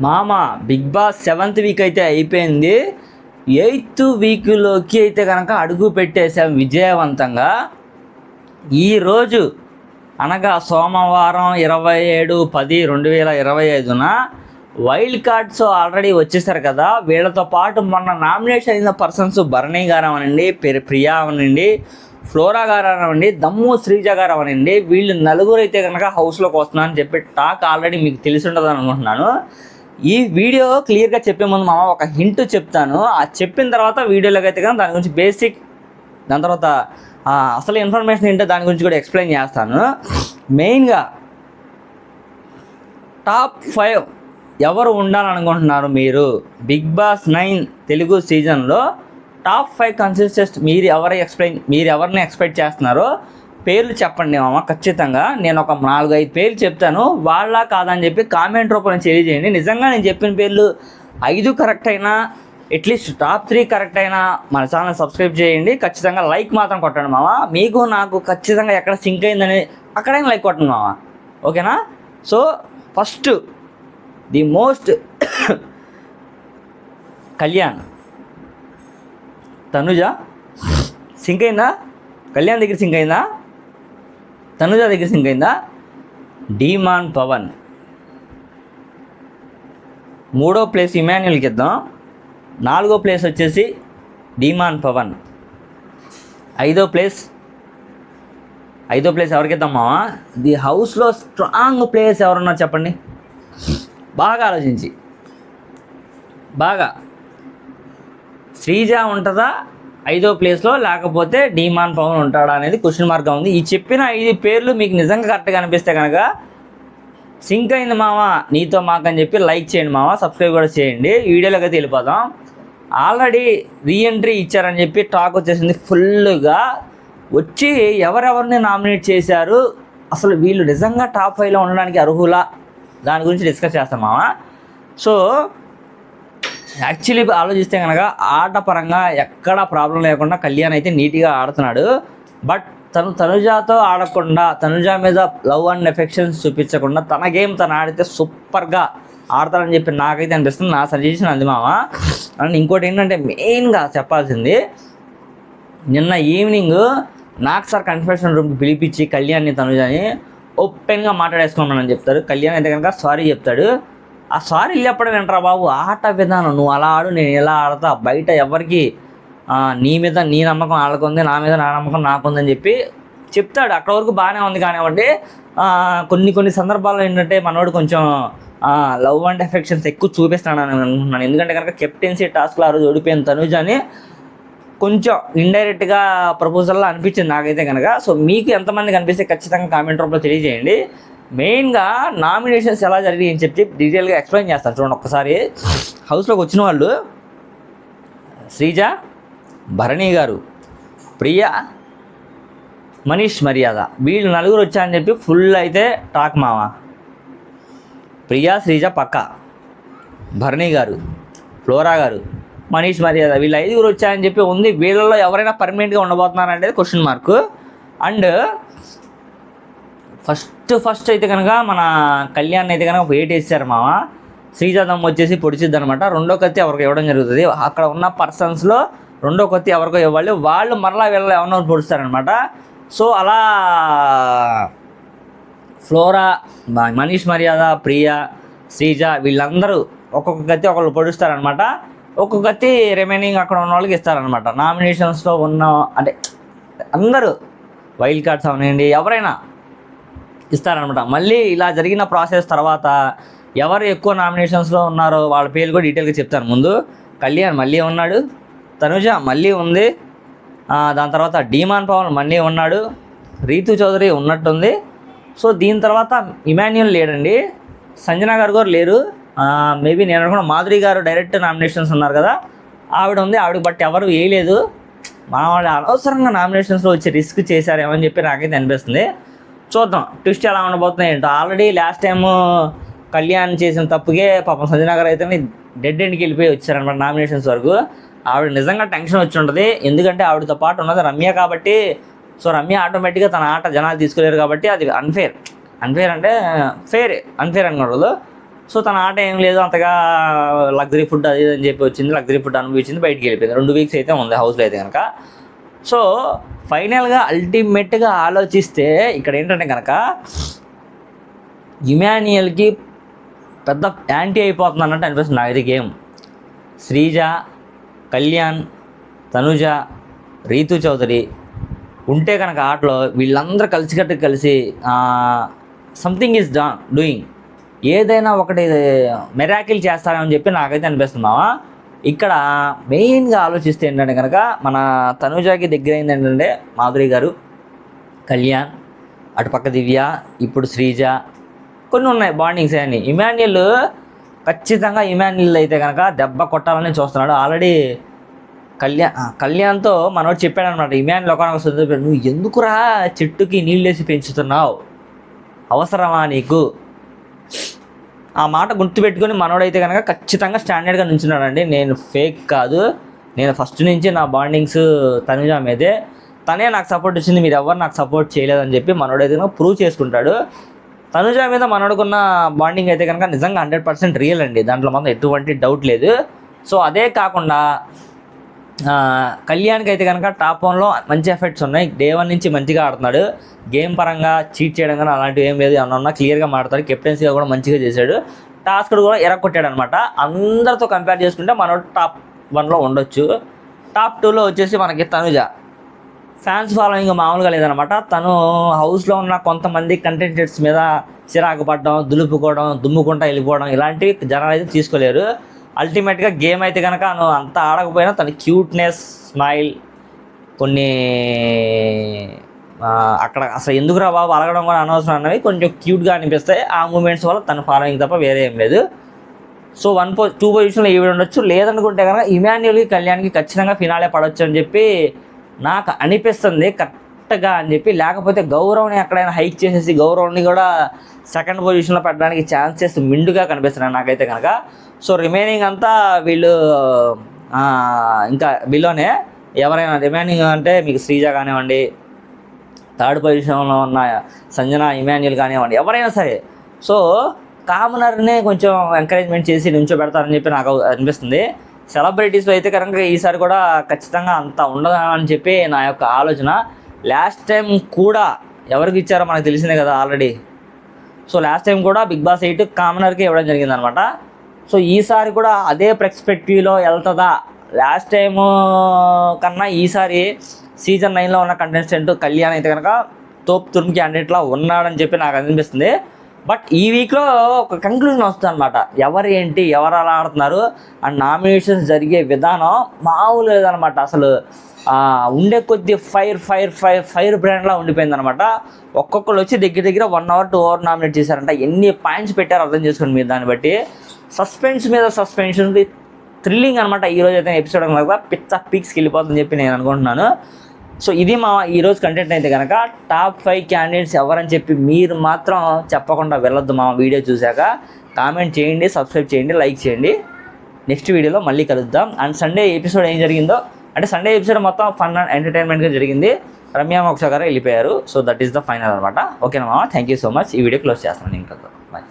మామ big boss 7th week అయితే అయిపోయింది. 8th వీక్లోకి అయితే కనుక అడుగు పెట్టేసాం విజయవంతంగా. ఈరోజు అనగా సోమవారం 27/10/2025న వైల్డ్ కార్డ్స్ ఆల్రెడీ వచ్చేసారు కదా. వీళ్ళతో పాటు మొన్న నామినేషన్ అయిన పర్సన్స్ భరణి గారు అవనండి, ప్రియా అవనండి, ఫ్లోరా గారు అవనండి, దమ్ము శ్రీజ గారు అవనండి, వీళ్ళు నలుగురు అయితే కనుక హౌస్లోకి వస్తున్నారని చెప్పి టాక్ ఆల్రెడీ మీకు తెలిసి ఉంటుంది అనుకుంటున్నాను. ఈ వీడియో క్లియర్గా చెప్పే ముందు మామ ఒక హింట్ చెప్తాను. ఆ చెప్పిన తర్వాత వీడియోలోకి అయితే కానీ దాని గురించి బేసిక్, దాని తర్వాత అసలు ఇన్ఫర్మేషన్ ఏంటో దాని గురించి కూడా ఎక్స్ప్లెయిన్ చేస్తాను. మెయిన్గా టాప్ 5 ఎవరు ఉండాలనుకుంటున్నారు మీరు బిగ్ బాస్ 9 తెలుగు సీజన్లో? టాప్ 5 కన్సిస్టెంట్ మీరు ఎవరిని ఎక్స్పెక్ట్ చేస్తున్నారో పేర్లు చెప్పండి మామ. ఖచ్చితంగా నేను ఒక 4-5 పేర్లు చెప్తాను, వాళ్ళ కాదని చెప్పి కామెంట్ రూపంలో తెలియజేయండి. నిజంగా నేను చెప్పిన పేర్లు 5 కరెక్ట్ అయినా, అట్లీస్ట్ టాప్ 3 కరెక్ట్ అయినా మన ఛానల్ సబ్స్క్రైబ్ చేయండి. ఖచ్చితంగా లైక్ మాత్రం కొట్టండి మామ. మీకు నాకు ఖచ్చితంగా ఎక్కడ సింక్ అయిందని అక్కడైనా లైక్ కొట్టండి మామ, ఓకేనా? So first the most Kalyan. Tanuja sync అయిందా? కళ్యాణ్ దగ్గర సింక్ అయిందా? తనుజ దగ్గర సింక్ అయిందా? డీమాన్ పవన్. 3వ ప్లేస్ ఇమాన్యుల్కి ఇద్దాం. 4వ ప్లేస్ వచ్చేసి డీమాన్ పవన్. 5వ ప్లేస్ ఎవరికి ఇద్దాం మామ? ది హౌస్లో స్ట్రాంగ్ ప్లేయర్స్ ఎవరున్నారు చెప్పండి, బాగా ఆలోచించి. బాగా శ్రీజ ఉంటుందా 5వ ప్లేస్లో, లేకపోతే డీమాన్ పవన్ ఉంటాడా అనేది క్వశ్చన్ మార్క్గా ఉంది. ఈ చెప్పిన 5 పేర్లు మీకు నిజంగా కరెక్ట్గా అనిపిస్తే కనుక సింక్ అయింది మామ నీతో మాకు అని చెప్పి లైక్ చేయండి మామ, సబ్స్క్రైబ్ కూడా చేయండి. వీడియోలోకి అయితే వెళ్ళిపోదాం. ఆల్రెడీ రీఎంట్రీ ఇచ్చారని చెప్పి టాక్ వచ్చేసింది ఫుల్గా. వచ్చి ఎవరెవరిని నామినేట్ చేశారు, అసలు వీళ్ళు నిజంగా టాప్ 5లో ఉండడానికి అర్హులా, దాని గురించి డిస్కస్ చేస్తాం మామ. సో యాక్చువల్లీ ఆలోచిస్తే కనుక ఆట పరంగా ఎక్కడా ప్రాబ్లం లేకుండా కళ్యాణ్ అయితే నీట్గా ఆడుతున్నాడు. బట్ తనుజాతో ఆడకుండా, తనుజ మీద లవ్ అండ్ ఎఫెక్షన్స్ చూపించకుండా తన గేమ్ తను ఆడితే సూపర్గా ఆడతాడని చెప్పి నాకైతే అనిపిస్తుంది. నా సజెషన్ అది మామ. అండ్ ఇంకోటి ఏంటంటే మెయిన్గా చెప్పాల్సింది, నిన్న ఈవినింగ్ నాకు సార్ కన్ఫెషన్ రూమ్కి పిలిపించి కళ్యాణ్ని తనుజని ఓపెన్గా మాట్లాడేసుకున్నానని చెప్తారు. కళ్యాణ్ అయితే కనుక సారీ చెప్తాడు. ఆ సారీ చెప్పడం ఏంట్రా బాబు, ఆట విధానం నువ్వు అలా ఆడు, నేను ఎలా ఆడతా, బయట ఎవరికి నీ మీద నీ నమ్మకం వాళ్ళకుంది, నా మీద నా నమ్మకం నాకుందని చెప్పి చెప్తాడు. అక్కడ వరకు బాగానే ఉంది. కానివ్వండి, కొన్ని సందర్భాల్లో ఏంటంటే మనోడు కొంచెం లవ్ అండ్ ఎఫెక్షన్స్ ఎక్కువ చూపిస్తాడు అని అనుకుంటున్నాను. ఎందుకంటే కనుక కెప్టెన్సీ టాస్క్లో ఆ రోజు ఓడిపోయిన తనుజని కొంచెం ఇండైరెక్ట్గా ప్రపోజల్లో అనిపించింది నాకైతే కనుక. సో మీకు ఎంతమంది కనిపిస్తే ఖచ్చితంగా కామెంట్ రూపంలో తెలియజేయండి. మెయిన్గా నామినేషన్స్ ఎలా జరిగాయి అని చెప్పి డీటెయిల్గా ఎక్స్ప్లెయిన్ చేస్తాను చూడండి ఒక్కసారి. హౌస్లోకి వచ్చిన వాళ్ళు శ్రీజ, భరణి గారు, ప్రియా, మనీష్ మర్యాద, వీళ్ళు నలుగురు వచ్చారని చెప్పి ఫుల్ అయితే టాక్ మామ. ప్రియా, శ్రీజ పక్క, భరణి గారు, ఫ్లోరా గారు, మనీష్ మర్యాద, వీళ్ళు 5 వచ్చారని చెప్పి ఉంది. వీళ్ళలో ఎవరైనా పర్మనెంట్గా ఉండబోతున్నారంటే క్వశ్చన్ మార్క్. అండ్ ఫస్ట్ అయితే కనుక మన కళ్యాణ్ అయితే కనుక వెయిట్ వేసారు మామ. శ్రీజాదమ్మ వచ్చేసి పొడిచిద్ది అనమాట. 2వ కత్తి ఎవరికి ఇవ్వడం జరుగుతుంది. అక్కడ ఉన్న పర్సన్స్లో 2వ కత్తి ఎవరికో ఇవ్వాలి, వాళ్ళు మరలా వీళ్ళు ఎవరినో పొడుస్తారనమాట. సో అలా ఫ్లోరా, మనీష్ మర్యాద, ప్రియా, శ్రీజ వీళ్ళందరూ ఒక్కొక్క కత్తి ఒకళ్ళు పొడుస్తారనమాట. ఒక్కొక్క కత్తి రిమైనింగ్ అక్కడ ఉన్న వాళ్ళకి ఇస్తారనమాట. నామినేషన్స్లో ఉన్న అంటే అందరూ వైల్డ్ కార్డ్స్ అవనండి ఎవరైనా ఇస్తారనమాట. మళ్ళీ ఇలా జరిగిన ప్రాసెస్ తర్వాత ఎవరు ఎక్కువ నామినేషన్స్లో ఉన్నారో వాళ్ళ పేర్లు కూడా డీటెయిల్గా చెప్తాను. ముందు కళ్యాణ్ మళ్ళీ ఉన్నాడు, తనుజ మళ్ళీ ఉంది, దాని తర్వాత డీమాన్ పవన్ మళ్ళీ ఉన్నాడు, రీతు చౌదరి ఉన్నట్టుంది. సో దీని తర్వాత ఇమాన్యుల్ లేడండి, సంజన గారు కూడా లేరు. మేబీ నేను అనుకున్న మాధురి గారు డైరెక్ట్ నామినేషన్స్ ఉన్నారు కదా, ఆవిడ ఉంది. ఆవిడకి బట్ ఎవరు వేయలేదు. మా వాళ్ళు అనవసరంగా నామినేషన్స్లో వచ్చి రిస్క్ చేశారేమని చెప్పి నాకైతే అనిపిస్తుంది. చూద్దాం ట్విస్ట్ ఎలా ఉండబోతున్నాయి ఏంటో. ఆల్రెడీ లాస్ట్ టైము కళ్యాణ్ చేసిన తప్పుకే పాపం సంజన గారు అయితే డెడ్ ఎండ్కి వెళ్ళిపోయి వచ్చారనమాట నామినేషన్స్ వరకు. ఆవిడ నిజంగా టెన్షన్ వచ్చి ఉంటుంది. ఎందుకంటే ఆవిడతో పాటు ఉన్నది రమ్య కాబట్టి. సో రమ్య ఆటోమేటిక్గా తన ఆట జనాలు తీసుకోలేరు కాబట్టి అది అన్ఫేర్ అంటే అన్ఫేర్ అనకూడదు. సో తన ఆట ఏం లేదు, అంతగా లగ్జరీ ఫుడ్ అది అని చెప్పి వచ్చింది, లగ్జరీ ఫుడ్ అనుభవించింది, బయటికి వెళ్ళిపోయింది. 2 వీక్స్ అయితే ఉంది హౌస్లో అయితే కనుక. సో ఫైనల్గా అల్టిమేట్గా ఆలోచిస్తే ఇక్కడ ఏంటంటే కనుక ఇమాన్యుయల్కి పెద్ద యాంటీ అయిపోతుంది అన్నట్టు అనిపిస్తుంది నాకు ఇది గేమ్. శ్రీజ, కళ్యాణ్, తనుజ, రీతు చౌదరి ఉంటే కనుక ఆటలో వీళ్ళందరూ కలిసి సంథింగ్ ఈజ్ డూయింగ్, ఏదైనా ఒకటి మెరాకిల్ చేస్తారని చెప్పి నాకైతే అనిపిస్తుంది మావా. ఇక్కడ మెయిన్గా ఆలోచిస్తే ఏంటంటే కనుక మన తనుజాకి దగ్గర అయింది ఏంటంటే మాధురి గారు, కళ్యాణ్, అటుపక్క దివ్య, ఇప్పుడు శ్రీజ, కొన్ని ఉన్నాయి బాండింగ్స్ అని. ఇమాన్యుల్ ఖచ్చితంగా ఇమాన్యుల్ అయితే కనుక దెబ్బ కొట్టాలని చూస్తున్నాడు. ఆల్రెడీ కళ్యాణ్తో మనోడు చెప్పాడు అనమాట, ఇమాన్యుల్ ఒకనొక సందర్భంలో నువ్వు ఎందుకురా చెట్టుకి నీళ్ళేసి పెంచుతున్నావు, అవసరమా నీకు, ఆ మాట గుర్తుపెట్టుకొని మనోడైతే కనుక ఖచ్చితంగా స్టాండర్డ్గా నుంచున్నాడండి. నేను ఫేక్ కాదు, నేను ఫస్ట్ నుంచి నా బాండింగ్స్ తనుజ మీదే, తనే నాకు సపోర్ట్ ఇచ్చింది, మీరు ఎవరు నాకు సపోర్ట్ చేయలేదని చెప్పి మనోడైతే కనుక ప్రూవ్ చేసుకుంటాడు. తనుజ మీద మనోడుకున్న బాండింగ్ అయితే కనుక నిజంగా 100% రియల్ అండి, దాంట్లో మాత్రం ఎటువంటి డౌట్ లేదు. సో అదే కాకుండా కళ్యాణ్కి అయితే కనుక టాప్ 1లో మంచి ఎఫెక్ట్స్ ఉన్నాయి. డే 1 నుంచి మంచిగా ఆడుతున్నాడు, గేమ్ పరంగా చీట్ చేయడం కానీ అలాంటివి ఏం లేదు, ఏమన్నా క్లియర్గా మాట్లాడతాడు, కెప్టెన్సీగా కూడా మంచిగా చేశాడు, టాస్క్ కూడా ఎరగొట్టాడు అనమాట. అందరితో కంపేర్ చేసుకుంటే మనోడు టాప్ 1లో ఉండొచ్చు. టాప్ 2లో వచ్చేసి మనకి తనుజ. ఫ్యాన్స్ ఫాలోయింగ్ మామూలుగా లేదనమాట. తను హౌస్లో ఉన్న కొంతమంది కంటెంటెంట్స్ మీద చిరాకు పడడం, దులుపుకోవడం, దుమ్ముకుంటా వెళ్ళిపోవడం ఇలాంటివి జనాలు అయితే తీసుకోలేరు. అల్టిమేట్గా గేమ్ అయితే కనుక అంత ఆడకపోయినా తన క్యూట్నెస్, స్మైల్, కొన్ని అక్కడ అసలు ఎందుకురా బాబు అలగడం కూడా అనవసరం అన్నవి కొంచెం క్యూట్గా అనిపిస్తాయి. ఆ మూమెంట్స్ వల్ల తన ఫాలోయింగ్ తప్ప వేరే ఏం లేదు. సో 2 పొజిషన్లో ఈవిడ ఉండొచ్చు. లేదనుకుంటే కనుక ఇమాన్యుల్కి, కళ్యాణ్కి ఖచ్చితంగా ఫినాలే పడవచ్చు అని చెప్పి నాకు అనిపిస్తుంది కరెక్ట్గా అని చెప్పి. లేకపోతే గౌరవ్ని ఎక్కడైనా హైక్ చేసేసి గౌరవ్ని కూడా 2nd పొజిషన్లో పెట్టడానికి ఛాన్సెస్ మిండుగా కనిపిస్తున్నాయి నాకైతే కనుక. సో రిమైనింగ్ అంతా వీళ్ళు ఇంకా బిలోనే ఎవరైనా రిమైనింగ్ అంటే మీకు శ్రీజ కానివ్వండి, 3rd పొజిషన్లో ఉన్న సంజన, ఇమాన్యుల్ కానివ్వండి, ఎవరైనా సరే. సో కామనర్నే కొంచెం ఎంకరేజ్మెంట్ చేసి నుంచోబెడతారని చెప్పి నాకు అనిపిస్తుంది. సెలబ్రిటీస్లో అయితే కనుక ఈసారి కూడా ఖచ్చితంగా అంత ఉండదు అని చెప్పి నా యొక్క ఆలోచన. లాస్ట్ టైం కూడా ఎవరికి ఇచ్చారో మనకు తెలిసిందే కదా ఆల్రెడీ. సో లాస్ట్ టైం కూడా బిగ్ బాస్ 8 కామనర్కి ఇవ్వడం జరిగిందనమాట. సో ఈసారి కూడా అదే పర్స్పెక్టివ్లో వెళ్తుందా, లాస్ట్ టైము కన్నా ఈసారి సీజన్ 9లో ఉన్న కంటెస్టెంట్ కళ్యాణ్ అయితే కనుక తోపు తురుము క్యాండిడేట్లా ఉన్నాడని చెప్పి నాకు అనిపిస్తుంది. బట్ ఈ వీక్లో ఒక కంక్లూజన్ వస్తుంది అనమాట, ఎవరు ఏంటి, ఎవరు అలా ఆడుతున్నారు అండ్ నామినేషన్స్ జరిగే విధానం మామూలు లేదనమాట. అసలు ఉండే కొద్ది ఫైర్ బ్రాండ్లా ఉండిపోయింది అనమాట. ఒక్కొక్కరు వచ్చి దగ్గర 1 hour 2 hour నామినేట్ చేశారంట. ఎన్ని పాయింట్స్ పెట్టారో అర్థం చేసుకోండి మీరు. దాన్ని బట్టి సస్పెన్స్ మీద సస్పెన్షన్, థ్రిల్లింగ్ అనమాట. ఈరోజు అయితే ఎపిసోడ్ కనుక పిచ్చ పీక్స్కి వెళ్ళిపోతుందని చెప్పి నేను అనుకుంటున్నాను. సో ఇది మా ఈరోజు కంటెంట్ అయితే కనుక. టాప్ 5 క్యాండిడేట్స్ ఎవరని చెప్పి మీరు మాత్రం చెప్పకుండా వెళ్ళొద్దు మా వీడియో చూశాక. కామెంట్ చేయండి, సబ్స్క్రైబ్ చేయండి, లైక్ చేయండి. నెక్స్ట్ వీడియోలో మళ్ళీ కలుద్దాం. అండ్ సండే ఎపిసోడ్ ఏం జరిగిందో అంటే సండే ఎపిసోడ్ మొత్తం ఫన్ అండ్ ఎంటర్టైన్మెంట్గా జరిగింది. రమ్య మోక్ష గారు వెళ్ళిపోయారు. So that is the final అనమాట. ఓకేనా మామ, థ్యాంక్ యూ సో మచ్. ఈ వీడియో క్లోజ్ చేస్తాను ఇంకా. బాయ్.